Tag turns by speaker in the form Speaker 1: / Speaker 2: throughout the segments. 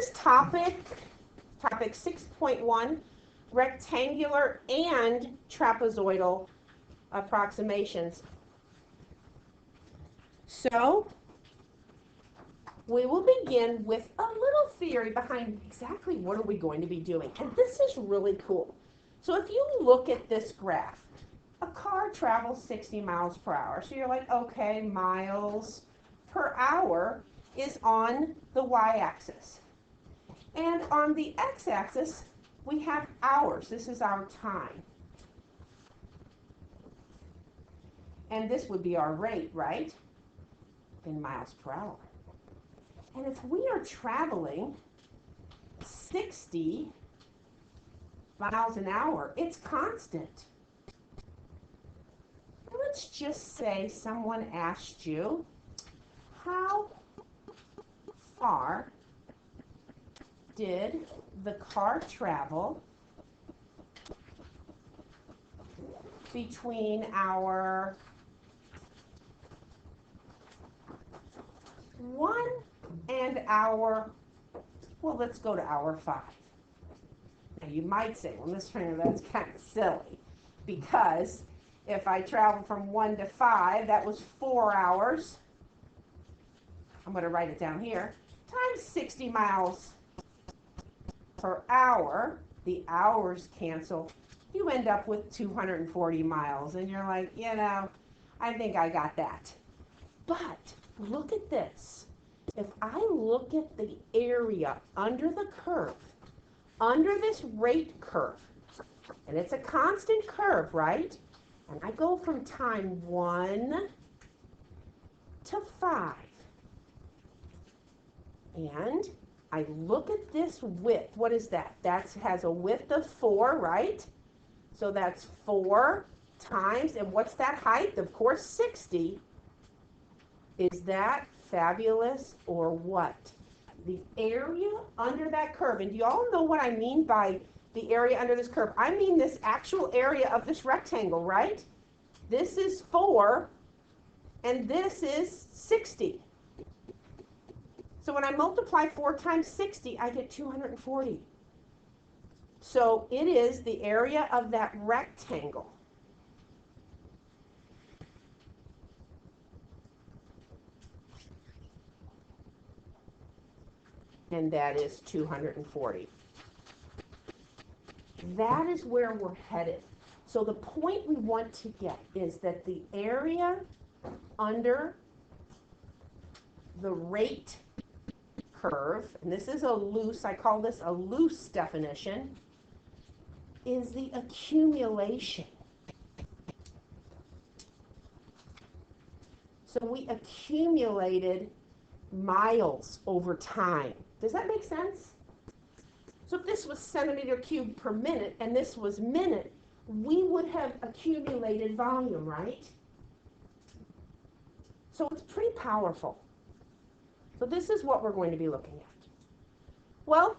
Speaker 1: is topic 6.1, rectangular and trapezoidal approximations. So we will begin with a little theory behind exactly what are we going to be doing. And this is really cool. So if you look at this graph, a car travels 60 miles per hour. So you're like, okay, miles per hour is on the y-axis. And on the x-axis, we have hours. This is our time. And this would be our rate, right? In miles per hour. And if we are traveling 60 miles an hour, it's constant. Let's just say someone asked you, how far did the car travel between our 1 and our, well, let's go to hour 5. Now you might say, well, Miss Trainer, that's kind of silly, because if I travel from 1 to 5, that was 4 hours. I'm going to write it down here. Times 60 miles per hour. The hours cancel. You end up with 240 miles. And you're like, you know, I think I got that. But look at this. If I look at the area under the curve, under this rate curve, and it's a constant curve, right? And I go from time 1 to 5. And I look at this width. What is that? That has a width of 4, right? So that's 4 times, and what's that height? Of course, 60. Is that fabulous or what? The area under that curve, and do you all know what I mean by the area under this curve? I mean this actual area of this rectangle, right? This is 4, and this is 60. So when I multiply 4 times 60, I get 240. So it is the area of that rectangle. And that is 240. That is where we're headed. So the point we want to get is that the area under the rate curve, and this is a loose, I call this a loose definition, is the accumulation. So we accumulated miles over time. Does that make sense? So if this was centimeter cubed per minute and this was minute, we would have accumulated volume, right? So it's pretty powerful. So this is what we're going to be looking at. Well,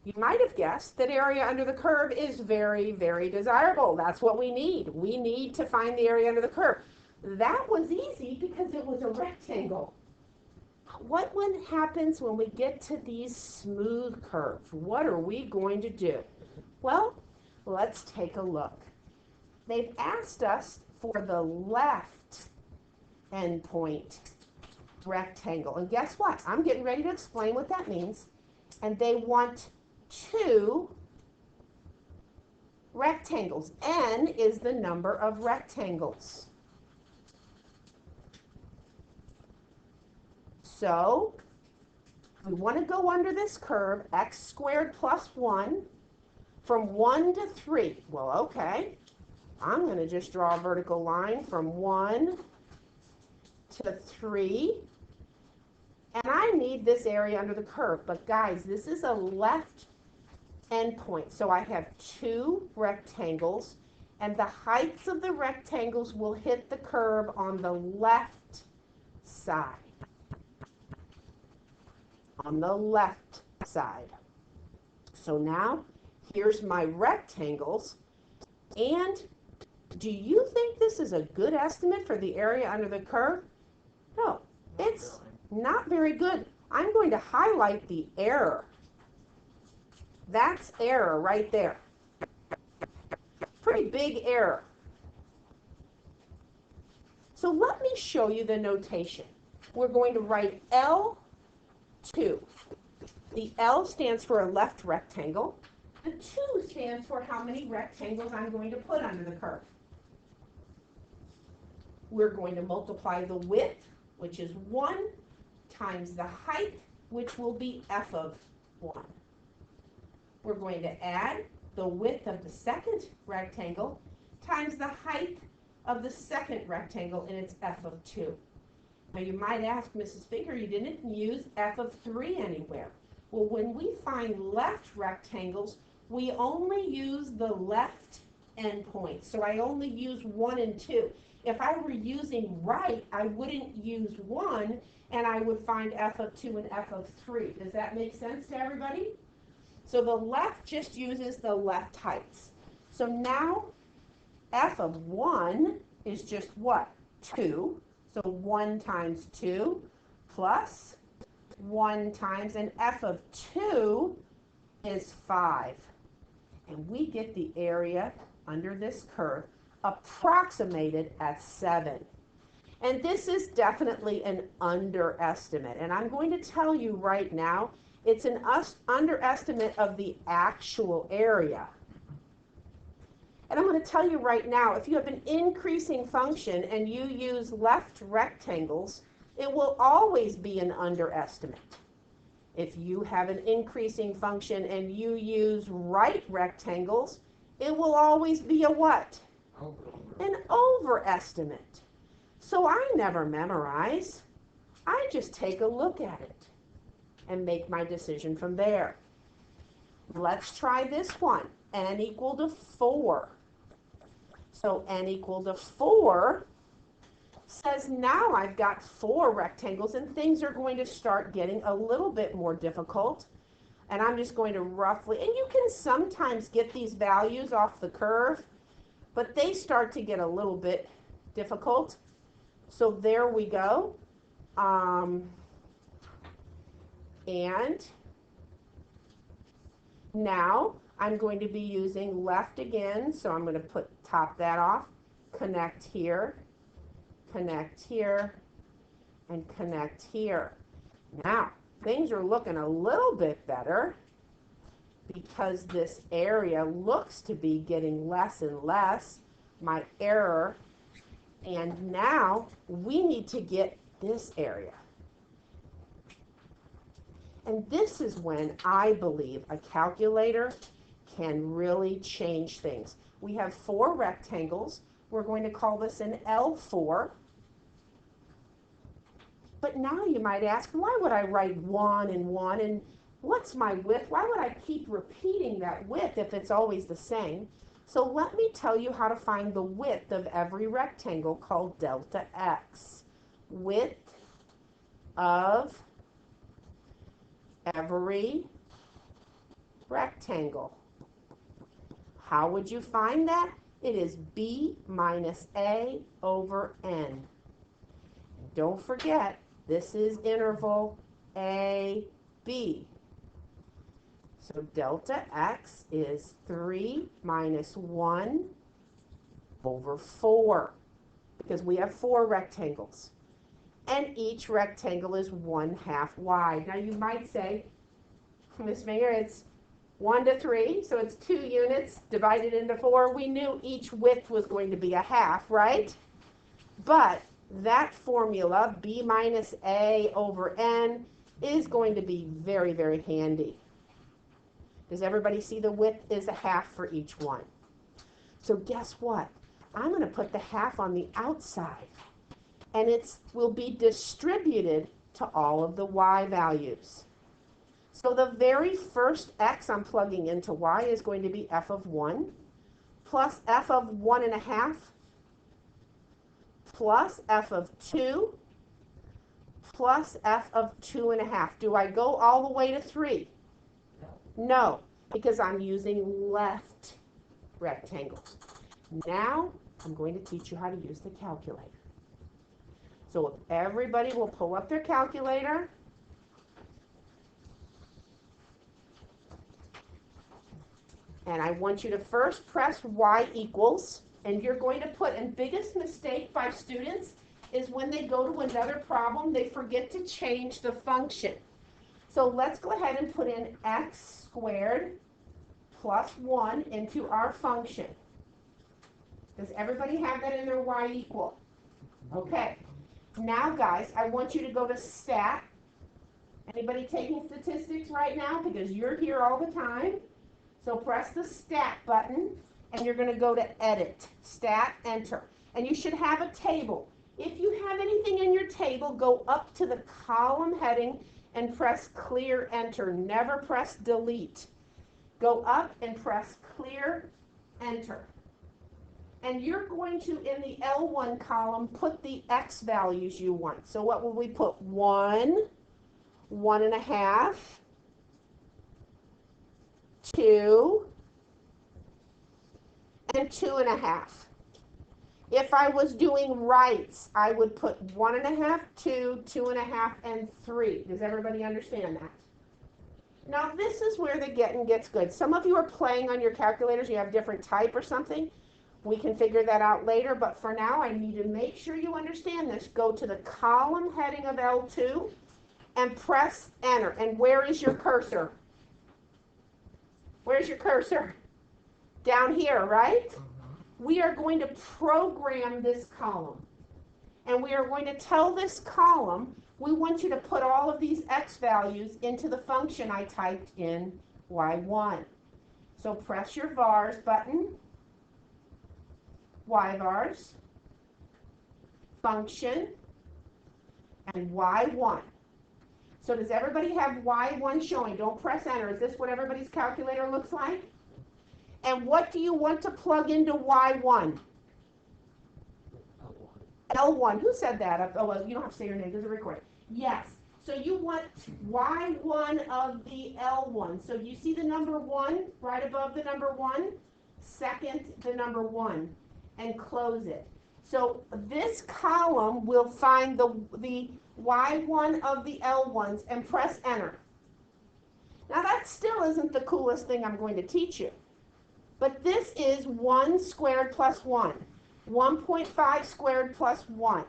Speaker 1: you might have guessed that area under the curve is very, very desirable. That's what we need. We need to find the area under the curve. That was easy because it was a rectangle. What happens when we get to these smooth curves? What are we going to do? Well, let's take a look. They've asked us for the left endpoint rectangle. And guess what? I'm getting ready to explain what that means. And they want 2 rectangles. N is the number of rectangles. So we want to go under this curve, x squared plus 1, from 1 to 3. Well, okay. I'm going to just draw a vertical line from 1 to 3. And I need this area under the curve. But guys, this is a left endpoint. So I have 2 rectangles. And the heights of the rectangles will hit the curve on the left side. On the left side. So now, here's my rectangles. And do you think this is a good estimate for the area under the curve? No, it's not very good. I'm going to highlight the error. That's error right there. Pretty big error. So let me show you the notation. We're going to write L2. The L stands for a left rectangle. The 2 stands for how many rectangles I'm going to put under the curve. We're going to multiply the width, which is 1, times the height, which will be f of 1. We're going to add the width of the second rectangle times the height of the second rectangle, and it's f of 2. Now you might ask, Mrs. Finger, you didn't use f of 3 anywhere. Well, when we find left rectangles, we only use the left endpoint. So I only use 1 and 2. If I were using right, I wouldn't use 1, and I would find f of 2 and f of 3. Does that make sense to everybody? So the left just uses the left heights. So now f of 1 is just what? 2. So 1 times 2 plus 1 times, and f of 2 is 5. And we get the area under this curve approximated at 7. And this is definitely an underestimate. And I'm going to tell you right now, it's an underestimate of the actual area. And I'm going to tell you right now, if you have an increasing function and you use left rectangles, it will always be an underestimate. If you have an increasing function and you use right rectangles, it will always be a what? An overestimate. So I never memorize. I just take a look at it and make my decision from there. Let's try this one. N equal to 4. So n equal to 4 says now I've got 4 rectangles, and things are going to start getting a little bit more difficult. And I'm just going to roughly, and you can sometimes get these values off the curve, but they start to get a little bit difficult. So there we go. And now I'm going to be using left again. So I'm going to top that off, connect here, and connect here. Now, things are looking a little bit better because this area looks to be getting less and less, my error. And now we need to get this area. And this is when I believe a calculator can really change things. We have 4 rectangles. We're going to call this an L4. But now you might ask, why would I write 1 and 1? And what's my width? Why would I keep repeating that width if it's always the same? So let me tell you how to find the width of every rectangle called delta x. Width of every rectangle. How would you find that? It is b minus a over n. Don't forget, this is interval a, b. So delta x is 3 minus 1 over 4, because we have 4 rectangles. And each rectangle is 1/2 wide. Now you might say, Ms. Finger, it's 1 to 3, so it's 2 units divided into 4. We knew each width was going to be a half, right? But that formula, b minus a over n, is going to be very, very handy. Does everybody see the width is a half for each one? So guess what? I'm going to put the half on the outside, and it will be distributed to all of the y values. So the very first x I'm plugging into y is going to be f of 1 plus f of 1.5 plus f of 2 plus f of 2.5. Do I go all the way to 3? No, because I'm using left rectangles. Now I'm going to teach you how to use the calculator. So if everybody will pull up their calculator. And I want you to first press y equals, and you're going to put, and biggest mistake by students is when they go to another problem, they forget to change the function. So let's go ahead and put in x squared plus 1 into our function. Does everybody have that in their y equal? Okay. Now, guys, I want you to go to stat. Anybody taking statistics right now? Because you're here all the time. So press the stat button, and you're going to go to edit, stat, enter. And you should have a table. If you have anything in your table, go up to the column heading and press clear, enter. Never press delete. Go up and press clear, enter. And you're going to, in the L1 column, put the x values you want. So what will we put? 1, 1.5, 2, and 2.5. If I was doing rights, I would put 1.5, 2, 2.5, and 3. Does everybody understand that? Now this is where the getting gets good. Some of you are playing on your calculators. You have different type or something. We can figure that out later, but for now I need to make sure you understand this. Go to the column heading of L2 and press enter. And where is your cursor? Where's your cursor? Down here, right? We are going to program this column. And we are going to tell this column, we want you to put all of these x values into the function I typed in y1. So press your vars button, y-vars, function, and y1. So does everybody have y1 showing? Don't press enter. Is this what everybody's calculator looks like? And what do you want to plug into y1? L1. Who said that? Oh, well, you don't have to say your name. There's a recording. Yes. So you want y1 of the L1. So you see the number 1 right above the number 1? Second, the number 1. And close it. So this column will find the y1 of the L1s and press enter. Now that still isn't the coolest thing I'm going to teach you. But this is 1 squared plus 1. 1.5 squared plus 1.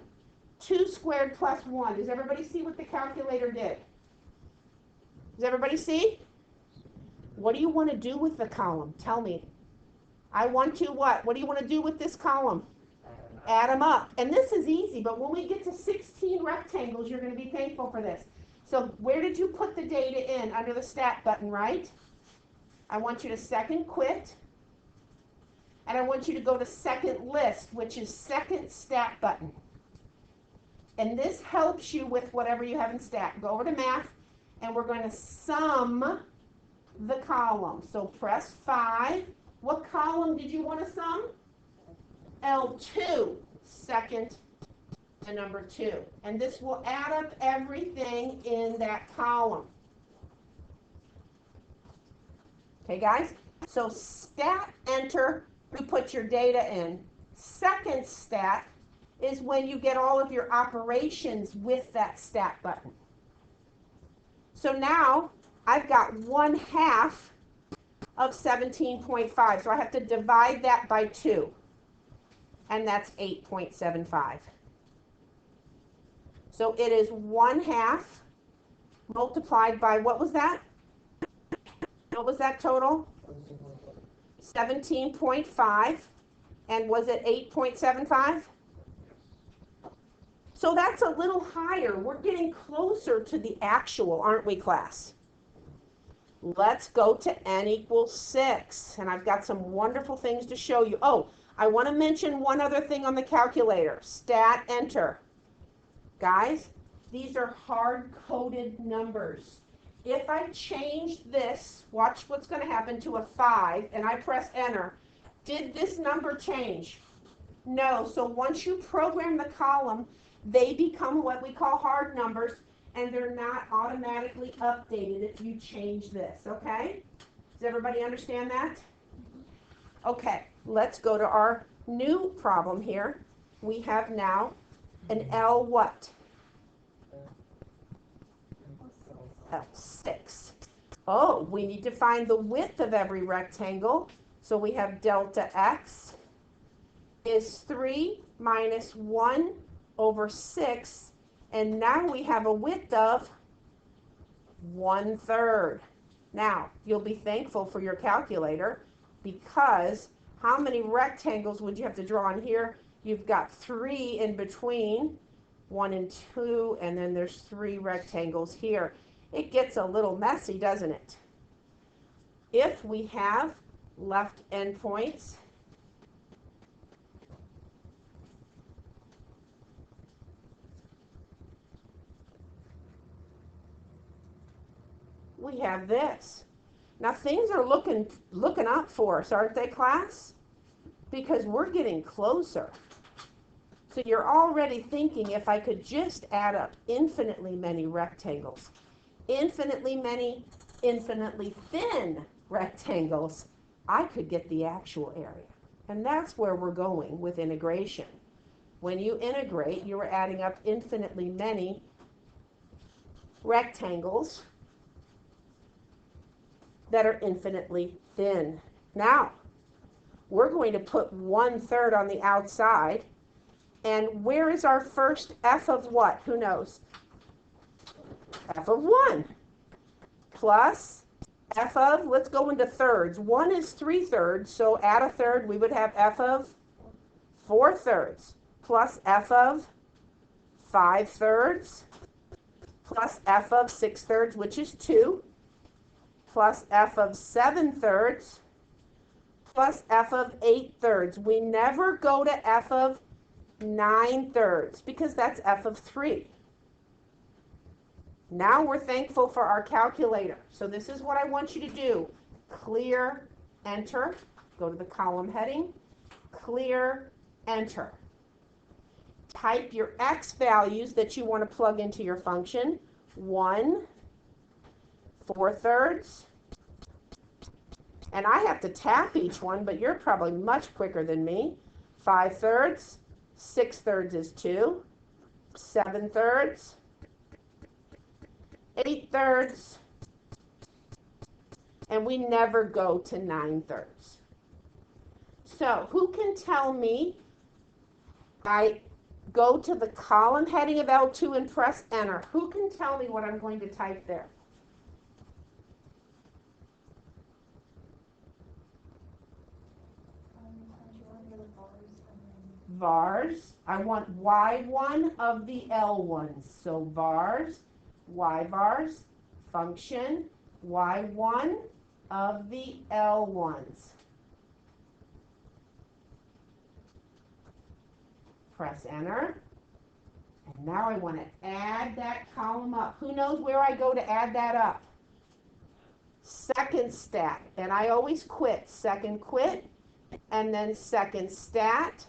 Speaker 1: 2 squared plus 1. Does everybody see what the calculator did? Does everybody see? What do you want to do with the column? Tell me. I want to what? What do you want to do with this column? Add them up. And this is easy, but when we get to 16 rectangles, you're going to be thankful for this. So where did you put the data in? Under the stat button, right? I want you to second quit. And I want you to go to second list, which is second stat button. And this helps you with whatever you have in stat. Go over to math, and we're going to sum the column. So press 5. What column did you want to sum? L2, second to number 2. And this will add up everything in that column. Okay, guys? So stat, enter, you put your data in. Second stat is when you get all of your operations with that stat button. So now I've got 1/2 of 17.5. So I have to divide that by 2. And that's 8.75. So it is 1/2 multiplied by, what was that? What was that total? 17.5. And was it 8.75? So that's a little higher. We're getting closer to the actual, aren't we, class? Let's go to n equals 6. And I've got some wonderful things to show you. Oh, I want to mention one other thing on the calculator. Stat, enter. Guys, these are hard-coded numbers. If I change this, watch what's going to happen to a 5, and I press enter. Did this number change? No. So once you program the column, they become what we call hard numbers, and they're not automatically updated if you change this, okay? Does everybody understand that? Okay, let's go to our new problem here. We have now an L what? L6. Oh, we need to find the width of every rectangle. So we have delta x is 3 minus 1 over 6. And now we have a width of 1/3. Now, you'll be thankful for your calculator because how many rectangles would you have to draw on here? You've got 3 in between, 1 and 2, and then there's 3 rectangles here. It gets a little messy, doesn't it? If we have left endpoints, we have this. Now things are looking up for us, aren't they, class? Because we're getting closer. So you're already thinking, if I could just add up infinitely many rectangles, infinitely many, infinitely thin rectangles, I could get the actual area. And that's where we're going with integration. When you integrate, you're adding up infinitely many rectangles that are infinitely thin. Now, we're going to put 1/3 on the outside. And where is our first f of what? Who knows? F of 1 plus f of, let's go into thirds. 1 is 3/3, so add a third, we would have f of 4/3 plus f of 5/3 plus f of 6/3, which is 2, plus f of 7/3 plus f of 8/3. We never go to f of 9/3 because that's f of 3. Now we're thankful for our calculator. So this is what I want you to do. Clear, enter, go to the column heading, clear, enter. Type your x values that you want to plug into your function. 1, 4/3, and I have to tap each one, but you're probably much quicker than me. 5/3, 6/3 is 2, 7/3, 8/3, and we never go to 9/3. So who can tell me, I go to the column heading of L2 and press enter. Who can tell me what I'm going to type there? Vars. I want y1 of the L1s. So vars, y vars, function, y1 of the L1s. Press enter. And now I want to add that column up. Who knows where I go to add that up? Second stat. And I always quit. Second quit. And then second stat.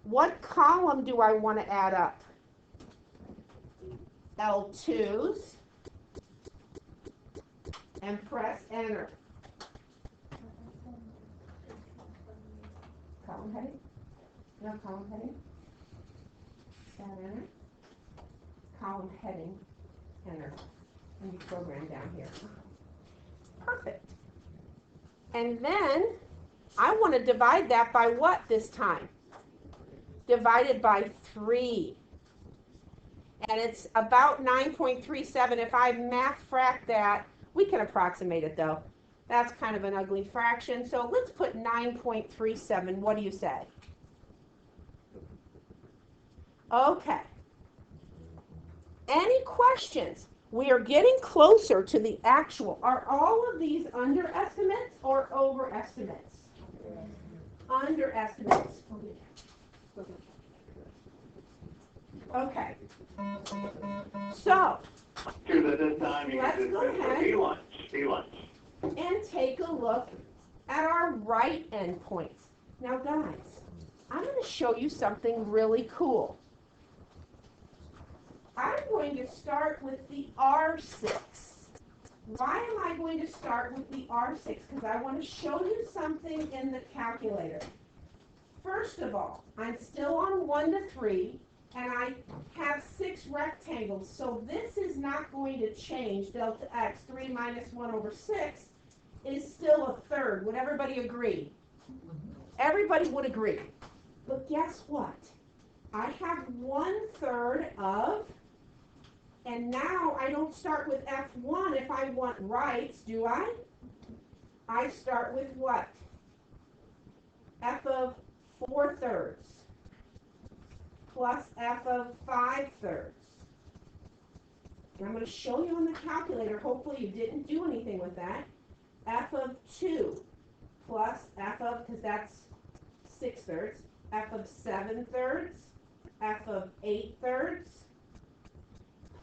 Speaker 1: What column do I want to add up? L2s. And press enter. Column heading? No, column heading. Stat enter. Column heading. Enter. And you program down here. Perfect. And then I want to divide that by what this time? Divided by 3. And it's about 9.37. If I math frac that, we can approximate it though. That's kind of an ugly fraction. So let's put 9.37. What do you say? Okay. Any questions? We are getting closer to the actual. Are all of these underestimates or overestimates? Underestimates. Okay. So, let's go ahead and take a look at our right endpoints. Now, guys, I'm going to show you something really cool. I'm going to start with the R6. Why am I going to start with the R6? Because I want to show you something in the calculator. First of all, I'm still on 1 to 3, and I have 6 rectangles, so this is not going to change. Delta x, 3 minus 1 over 6, is still a third. Would everybody agree? Everybody would agree. But guess what? I have 1/3 of, and now I don't start with F1 if I want rights, do I? I start with what? F of 4/3 plus F of 5/3. And I'm going to show you on the calculator, hopefully you didn't do anything with that. F of 2 plus F of, because that's 6/3, F of 7/3, F of 8/3,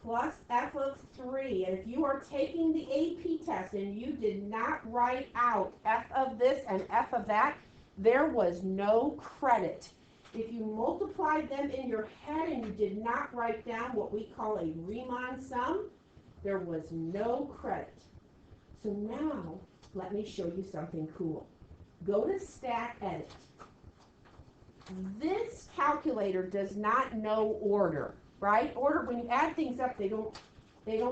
Speaker 1: plus F of 3. And if you are taking the AP test and you did not write out F of this and F of that, there was no credit. If you multiplied them in your head and you did not write down what we call a Riemann sum, there was no credit. So now, let me show you something cool. Go to Stat Edit. This calculator does not know order, right? Order, when you add things up, they don't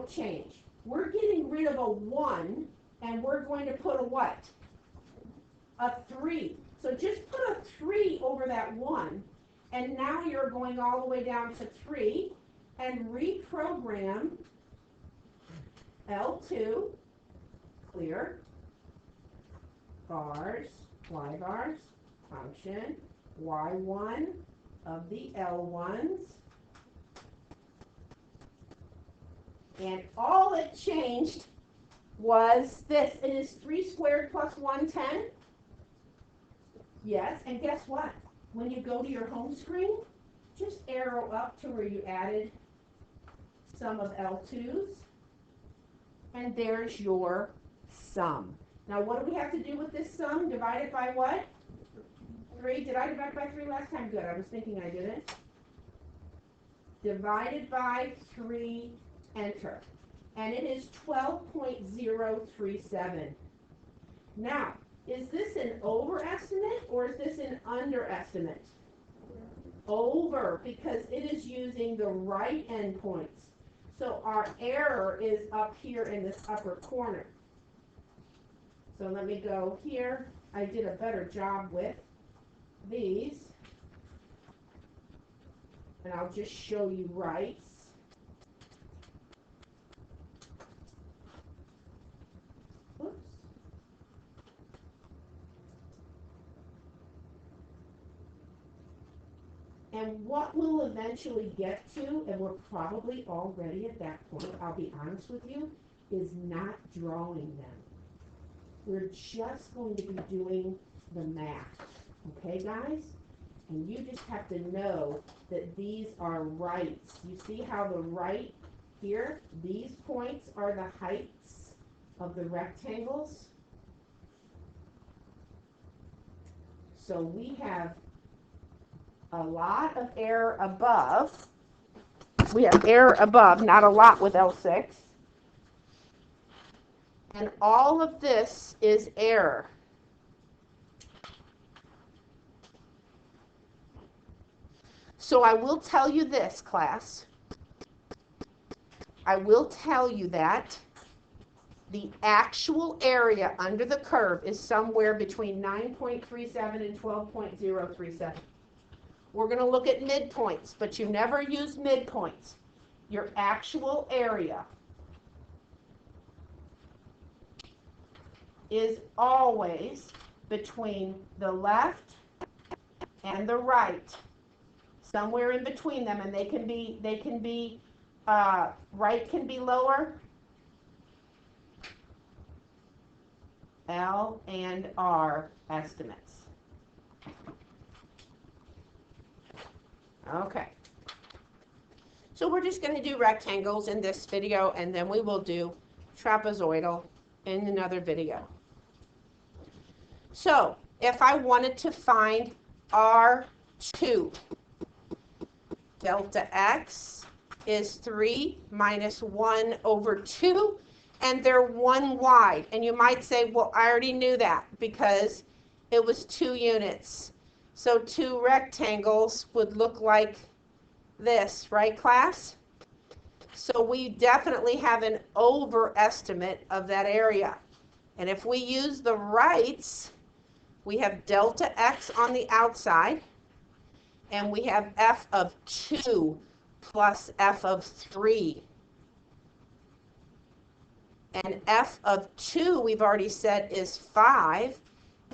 Speaker 1: change. We're getting rid of a 1, and we're going to put a what? A 3. So just put a 3 over that 1, and now you're going all the way down to 3, and reprogram L2, clear, bars, y bars, function, y1 of the L1s, and all it changed was this. It is 3 squared plus 110. Yes, and guess what? When you go to your home screen, just arrow up to where you added sum of L2s, and there's your sum. Now, what do we have to do with this sum? Divide it by what? 3. Did I divide it by 3 last time? Good. I was thinking I didn't. Divided by 3, enter. And it is 12.037. Now, is this an overestimate or is this an underestimate? Over, because it is using the right endpoints. So our error is up here in this upper corner. So let me go here. I did a better job with these. And I'll just show you rights. Oops. And what we'll eventually get to, and we're probably already at that point, I'll be honest with you, is not drawing them. We're just going to be doing the math. Okay, guys? And you just have to know that these are rights. You see how the right here, these points are the heights of the rectangles? So we have a lot of error above. We have error above, not a lot with L6. And all of this is error. So I will tell you this, class. I will tell you that the actual area under the curve is somewhere between 9.37 and 12.037. We're going to look at midpoints, but you never use midpoints. Your actual area is always between the left and the right, somewhere in between them, and they can be right can be lower, L and R estimates. Okay. So we're just going to do rectangles in this video, and then we will do trapezoidal in another video. So if I wanted to find R2, delta x is 3 minus 1 over 2, and they're 1 wide. And you might say, well, I already knew that because it was 2 units. So 2 rectangles would look like this, right, class? So we definitely have an overestimate of that area. And if we use the rights, we have delta x on the outside, and we have f of 2 plus f of 3. And f of 2, we've already said, is 5,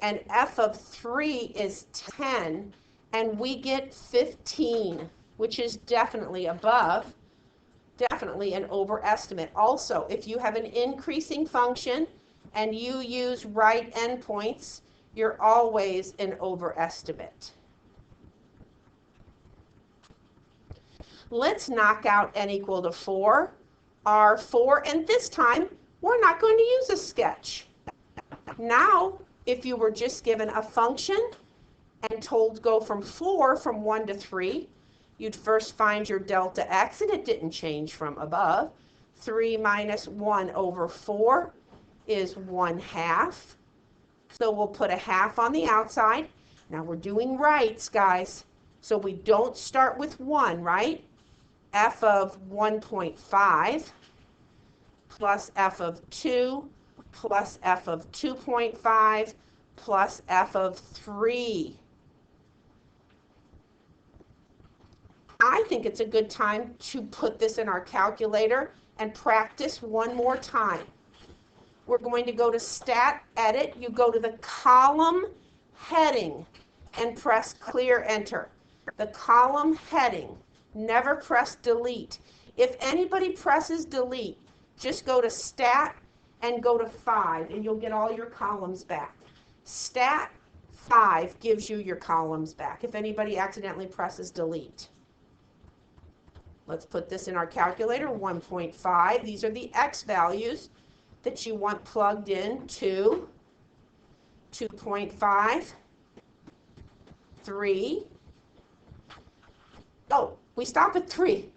Speaker 1: and f of 3 is 10, and we get 15, which is definitely above, definitely an overestimate. Also, if you have an increasing function and you use right endpoints, you're always an overestimate. Let's knock out n equal to 4, r4, and this time we're not going to use a sketch. Now, if you were just given a function and told go from 4 from 1 to 3, you'd first find your delta x, and it didn't change from above. 3 minus 1 over 4 is 1/2. So we'll put a half on the outside. Now we're doing rights, guys. So we don't start with 1, right? F of 1.5 plus f of 2 plus f of 2.5 plus f of 3. I think it's a good time to put this in our calculator and practice one more time. We're going to go to Stat Edit. You go to the column heading and press Clear Enter. The column heading. Never press Delete. If anybody presses Delete, just go to Stat and go to 5, and you'll get all your columns back. Stat 5 gives you your columns back if anybody accidentally presses Delete. Let's put this in our calculator, 1.5. These are the x values that you want plugged in to 2.5, 3. Oh, we stop at 3.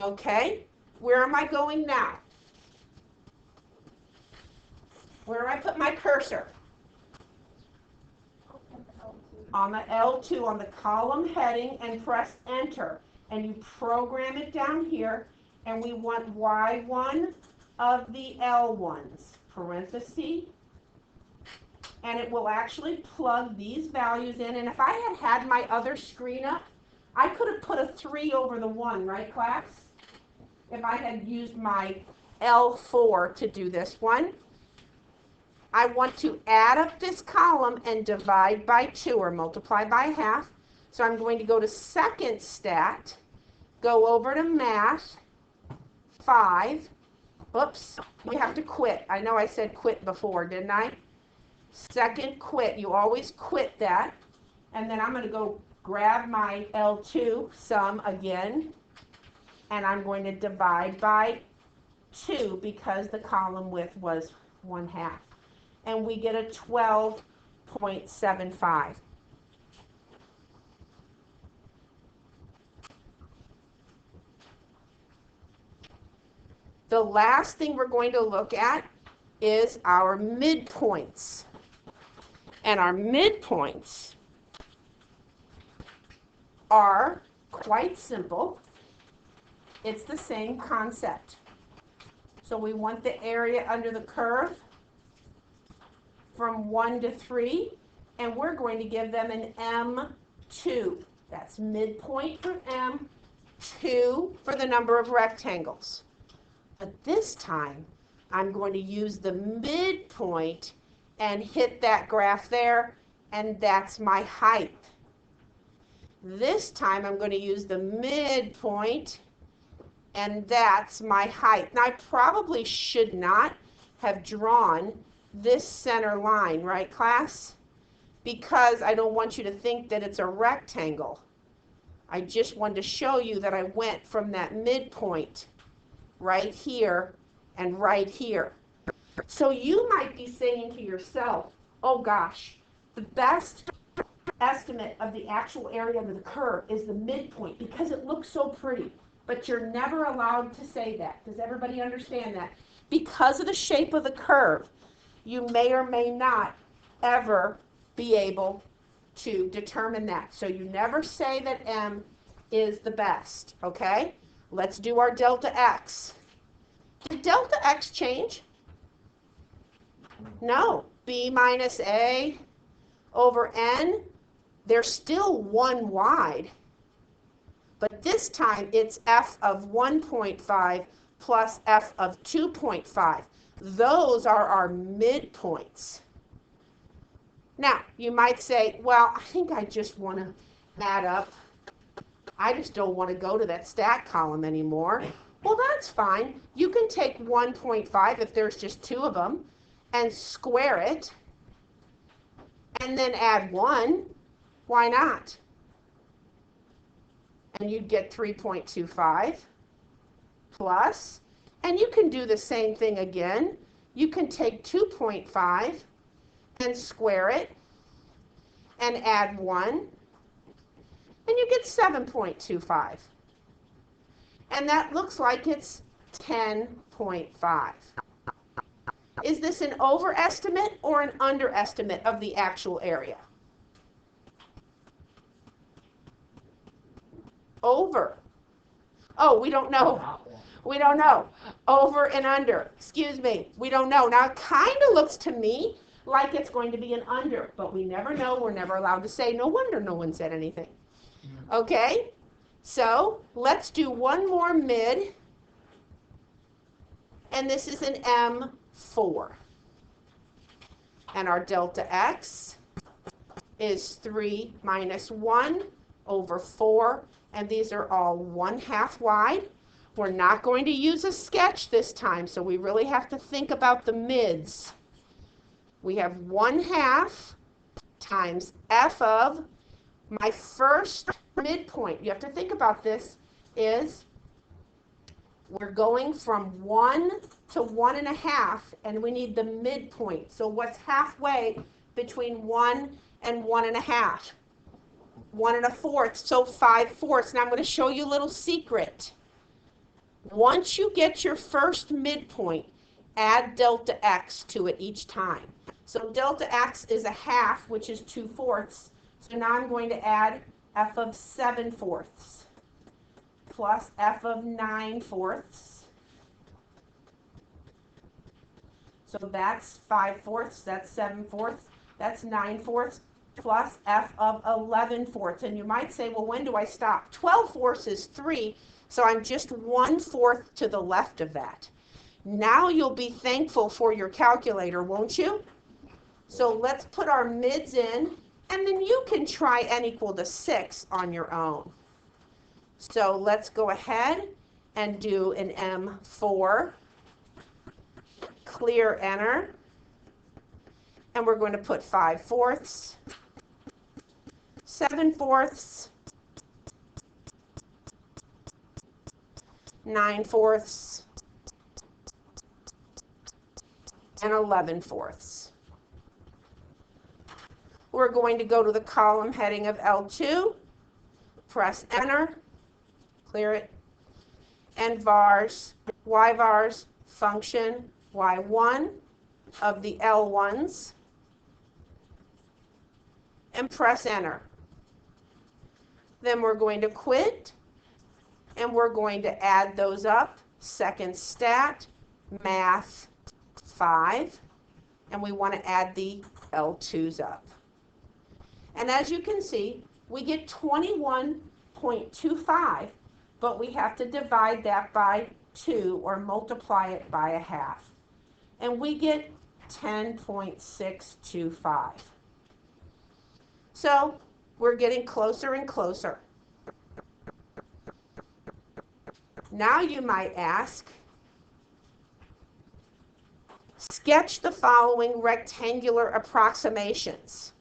Speaker 1: Okay, where am I going now? Where do I put my cursor? On the L2, on the column heading, and press Enter. And you program it down here, and we want Y1 of the L1s, parenthesis, and it will actually plug these values in. And if I had had my other screen up, I could have put a 3 over the 1, right, class? If I had used my L4 to do this one. I want to add up this column and divide by 2 or multiply by half. So I'm going to go to second stat, go over to math, 5. Oops, we have to quit. I know I said quit before, didn't I? Second quit. You always quit that. And then I'm going to go grab my L2 sum again. And I'm going to divide by 2 because the column width was 1/2. And we get a 12.75. The last thing we're going to look at is our midpoints. And our midpoints are quite simple. It's the same concept. So we want the area under the curve from 1 to 3, and we're going to give them an M2. That's midpoint for M, 2 for the number of rectangles. But this time, I'm going to use the midpoint and hit that graph there, and that's my height. This time, I'm going to use the midpoint, and that's my height. Now, I probably should not have drawn this center line, right, class? Because I don't want you to think that it's a rectangle. I just wanted to show you that I went from that midpoint right here and right here. So you might be saying to yourself, oh gosh, the best estimate of the actual area under the curve is the midpoint because it looks so pretty. But you're never allowed to say that. Does everybody understand that? Because of the shape of the curve, you may or may not ever be able to determine that. So you never say that M is the best, okay? Let's do our delta X. Did delta X change? No. B minus A over N, they're still one wide, but this time it's F of 1.5 plus F of 2.5. Those are our midpoints. Now, you might say, well, I think I just want to add up. I just don't want to go to that stat column anymore. Well, that's fine. You can take 1.5 if there's just two of them and square it and then add 1. Why not? And you'd get 3.25 plus, and you can do the same thing again. You can take 2.5 and square it and add 1, and you get 7.25. And that looks like it's 10.5. Is this an overestimate or an underestimate of the actual area? Over. Oh, we don't know. We don't know. Over and under. Excuse me. We don't know. Now, it kind of looks to me like it's going to be an under, but we never know. We're never allowed to say. No wonder no one said anything. Okay? So, let's do one more mid. And this is an M4. And our delta X is 3 minus 1 over 4. And these are all 1/2 wide. We're not going to use a sketch this time, so we really have to think about the mids. We have 1/2 times F of my first midpoint. You have to think about this is we're going from 1 to 1.5, and we need the midpoint. So what's halfway between 1 and 1.5? 1 1/4, so 5/4. Now I'm going to show you a little secret. Once you get your first midpoint, add delta X to it each time. So delta X is 1/2, which is 2/4. So now I'm going to add F of 7/4 plus F of 9/4. So that's 5/4, that's 7/4, that's 9/4, plus F of 11/4. And you might say, well, when do I stop? 12/4 is 3, so I'm just 1/4 to the left of that. Now you'll be thankful for your calculator, won't you? So let's put our mids in, and then you can try n equal to 6 on your own. So let's go ahead and do an M4, clear enter, and we're going to put 5/4, 7/4, 9/4, and 11/4. We're going to go to the column heading of L2, press enter, clear it, and vars, y vars, function y1 of the L1s, and press enter. Then we're going to quit, and we're going to add those up, second stat, math 5, and we want to add the L2s up. And as you can see, we get 21.25, but we have to divide that by 2 or multiply it by 1/2. And we get 10.625. So we're getting closer and closer. Now you might ask, sketch the following rectangular approximations.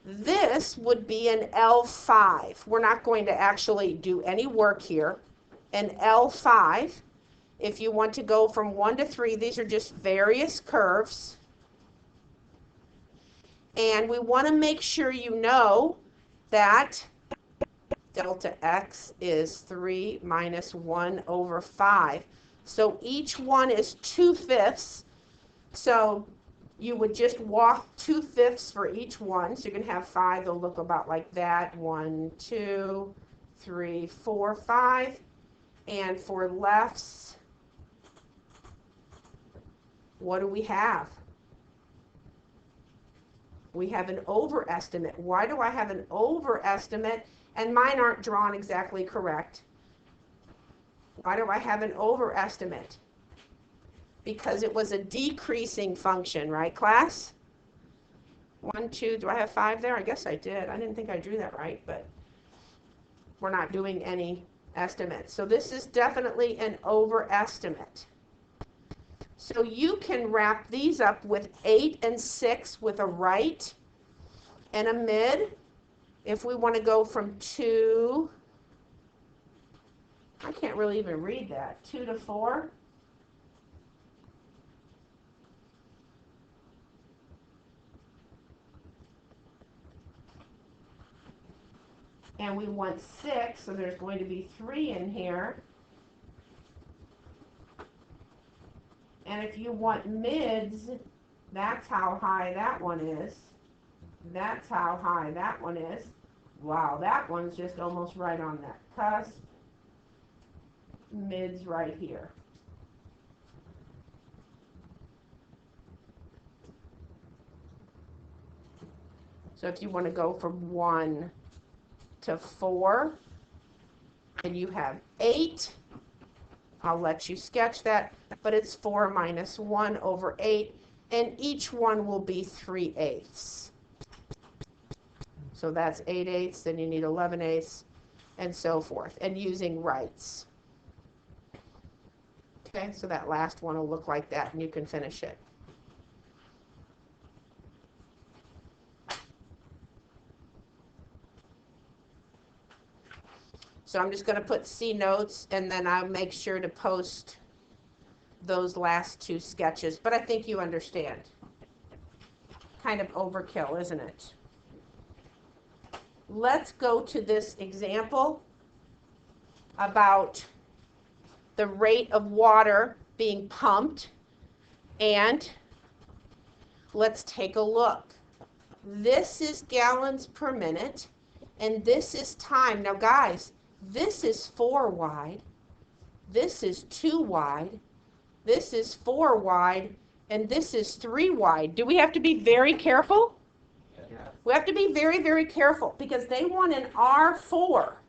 Speaker 1: This would be an L5. We're not going to actually do any work here. An L5, if you want to go from 1 to 3, these are just various curves. And we want to make sure you know that delta X is 3 minus 1 over 5. So each one is 2/5. So you would just walk 2/5 for each one. So you can have 5, they'll look about like that. 1, 2, 3, 4, 5. And for lefts, what do we have? We have an overestimate. Why do I have an overestimate? And mine aren't drawn exactly correct. Why do I have an overestimate? Because it was a decreasing function, right, class? 1, 2, do I have 5 there? I guess I did. I didn't think I drew that right, but we're not doing any estimates. So this is definitely an overestimate. So you can wrap these up with 8 and 6 with a right and a mid. If we want to go from 2, I can't really even read that, 2 to 4. And we want 6, so there's going to be 3 in here. And if you want mids, that's how high that one is. That's how high that one is. Wow, that one's just almost right on that cusp. Mids right here. So if you want to go from 1 to 4, and you have 8, I'll let you sketch that, but it's 4 minus 1 over 8, and each one will be 3/8. So that's 8/8, then you need 11/8, and so forth, and using rights. Okay, so that last one will look like that, and you can finish it. So I'm just going to put C notes, and then I'll make sure to post those last 2 sketches. But I think you understand. Kind of overkill, isn't it? Let's go to this example about the rate of water being pumped. And let's take a look. This is gallons per minute, and this is time. Now, guys, this is 4 wide, this is 2 wide, this is 4 wide, and this is 3 wide. Do we have to be very careful? Yeah. We have to be very, very careful because they want an R4.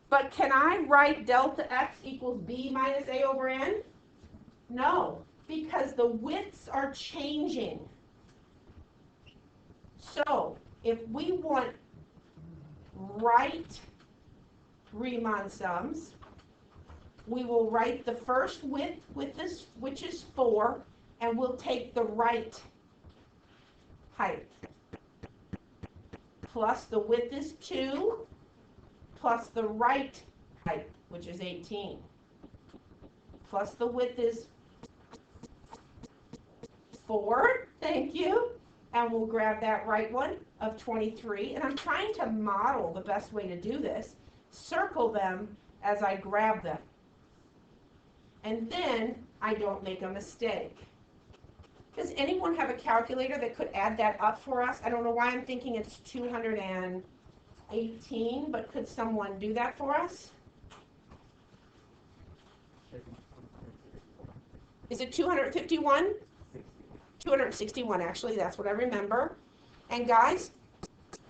Speaker 1: But can I write delta x equals b minus a over n? No, because the widths are changing. So if we want right Riemann sums, we will write the first width with this, which is 4, and we'll take the right height. Plus the width is 2, plus the right height, which is 18. Plus the width is 4, thank you. And we'll grab that right one of 23. And I'm trying to model the best way to do this. Circle them as I grab them. And then I don't make a mistake. Does anyone have a calculator that could add that up for us? I don't know why I'm thinking it's 218, but could someone do that for us? Is it 251? 261, actually, that's what I remember. And guys,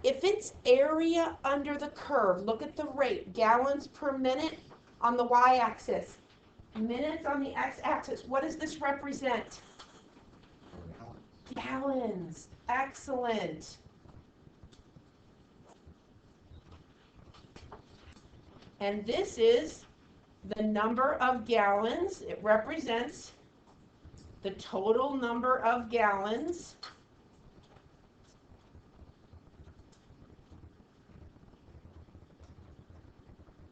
Speaker 1: if it's area under the curve, look at the rate, gallons per minute on the y-axis, minutes on the x-axis. What does this represent? Gallons. Excellent. And this is the number of gallons. It represents the total number of gallons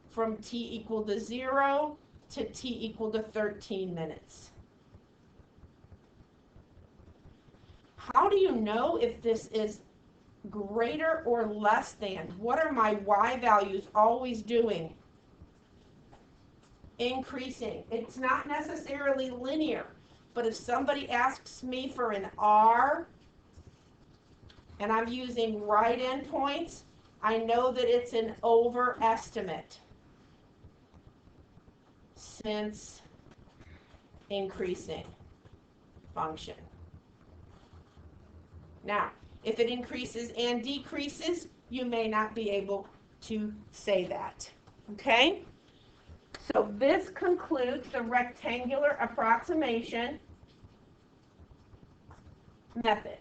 Speaker 1: from t equal to 0 to t equal to 13 minutes. How do you know if this is greater or less than? What are my y values always doing? Increasing. It's not necessarily linear. But if somebody asks me for an R, and I'm using right endpoints, I know that it's an overestimate since increasing function. Now, if it increases and decreases, you may not be able to say that. Okay? So this concludes the rectangular approximation method.